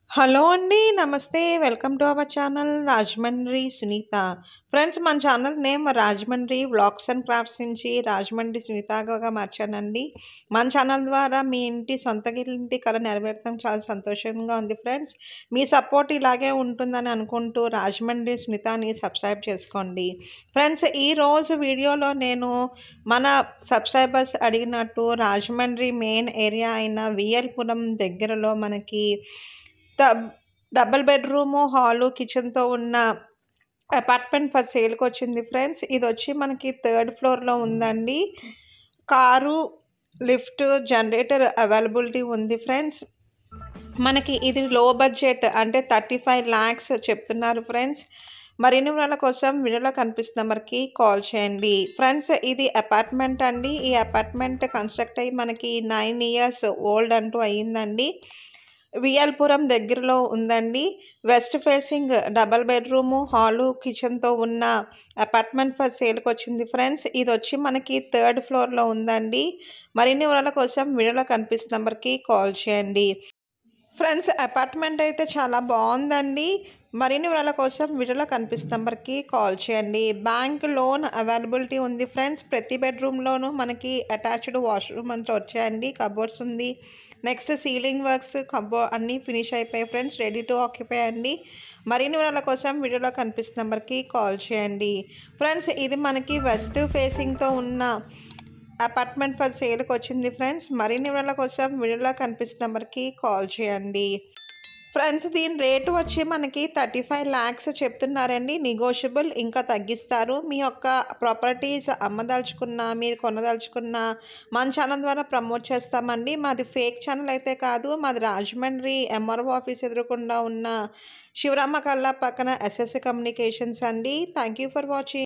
Hello అండి. నమస్తే. Welcome to our channel Rajahmundry Sunitha. Friends మన channel name Rajahmundry vlogs and crafts నుంచి రాజమండ్రి సునీతగా మార్చానండి. మన ఛానల్ ద్వారా మీ ఇంటి సొంత ఇంటి కల నెరవేరడం చాలా సంతోషంగా ఉంది ఫ్రెండ్స్. మీ సపోర్ట్ ఇలాగే ఉంటుందని అనుకుంటూ రాజమండ్రి సునీతని సబ్స్క్రైబ్ చేసుకోండి. ఫ్రెండ్స్ ఈరోజు వీడియోలో నేను మన సబ్స్క్రైబర్స్ అడిగినట్టు రాజమండ్రి మెయిన్ ఏరియా అయిన విఎల్పురం దగ్గరలో మనకి డబుల్ బెడ్రూము, హాలు, కిచెన్‌తో ఉన్న అపార్ట్మెంట్ ఫర్ సేల్‌కొచ్చింది ఫ్రెండ్స్. ఇదొచ్చి మనకి థర్డ్ ఫ్లోర్‌లో ఉందండి. కారు, లిఫ్ట్, జనరేటర్ అవైలబిలిటీ ఉంది ఫ్రెండ్స్. మనకి ఇది లో బడ్జెట్ అంటే 35 లాక్స్ చెప్తున్నారు ఫ్రెండ్స్. మరిన్ని వివరాల కోసం వీడియోలో కనిపిస్తున్న నెంబర్‌కి కాల్ చేయండి. ఫ్రెండ్స్ ఇది అపార్ట్మెంట్ అండి. ఈ అపార్ట్మెంట్ కన్‌స్ట్రక్ట్ అయ్యి మనకి 9 ఇయర్స్ ఓల్డ్ అంటూ అయిందండి. విఎల్పురం దగ్గరలో ఉందండి. West facing double bedroom, hall, కిచెన్‌తో ఉన్న అపార్ట్మెంట్ ఫర్ సేల్‌కొచ్చింది ఫ్రెండ్స్. ఇదొచ్చి మనకి థర్డ్ ఫ్లోర్‌లో ఉందండి. మరిన్ని వివరాల కోసం వీడియోలో కనిపిస్తున్న నెంబర్‌కి కాల్ చేయండి. ఫ్రెండ్స్ అపార్ట్మెంట్ అయితే చాలా బాగుందండి. మరిన్ని వివరాల కోసం వీడియోలో కనిపిస్తున్న నెంబర్‌కి కాల్ చేయండి. బ్యాంక్ లోన్ అవైలబిలిటీ ఉంది ఫ్రెండ్స్. ప్రతి బెడ్రూమ్‌లోనూ మనకి అటాచ్డ్ వాష్‌రూమ్ అంటూ వచ్చాయండి. కబోర్డ్స్ ఉంది. నెక్స్ట్ సీలింగ్ వర్క్స్ అన్నీ ఫినిష్ అయిపోయాయి ఫ్రెండ్స్. రెడీ టు ఆక్యుపై అండి. మరిన్ని వివరాల కోసం వీడియోలో కనిపిస్తున్న నెంబర్‌కి కాల్ చేయండి. ఫ్రెండ్స్ ఇది మనకి వెస్ట్ ఫేసింగ్‌తో ఉన్న అపార్ట్మెంట్ ఫర్ సేల్‌కి వచ్చింది ఫ్రెండ్స్. మరిన్ని వివరాల కోసం వీడియోలో కనిపిస్తున్న నెంబర్‌కి కాల్ చేయండి. ఫ్రెండ్స్ దీని రేటు వచ్చి మనకి 35 లాక్స్ చెప్తున్నారండి. నెగోషియబుల్ ఇంకా తగ్గిస్తారు. మీ యొక్క ప్రాపర్టీస్ అమ్మదలుచుకున్నా, మీరు కొనదలుచుకున్నా మన ఛానల్ ద్వారా ప్రమోట్ చేస్తామండి. మాది ఫేక్ ఛానల్ అయితే కాదు. మాది రాజమండ్రి ఎంఆర్ఓ ఆఫీస్ ఎదురుగుండా ఉన్న శివరామ కల్లా పక్కన ఎస్ఎస్సి కమ్యూనికేషన్స్ అండి. Thank you for watching.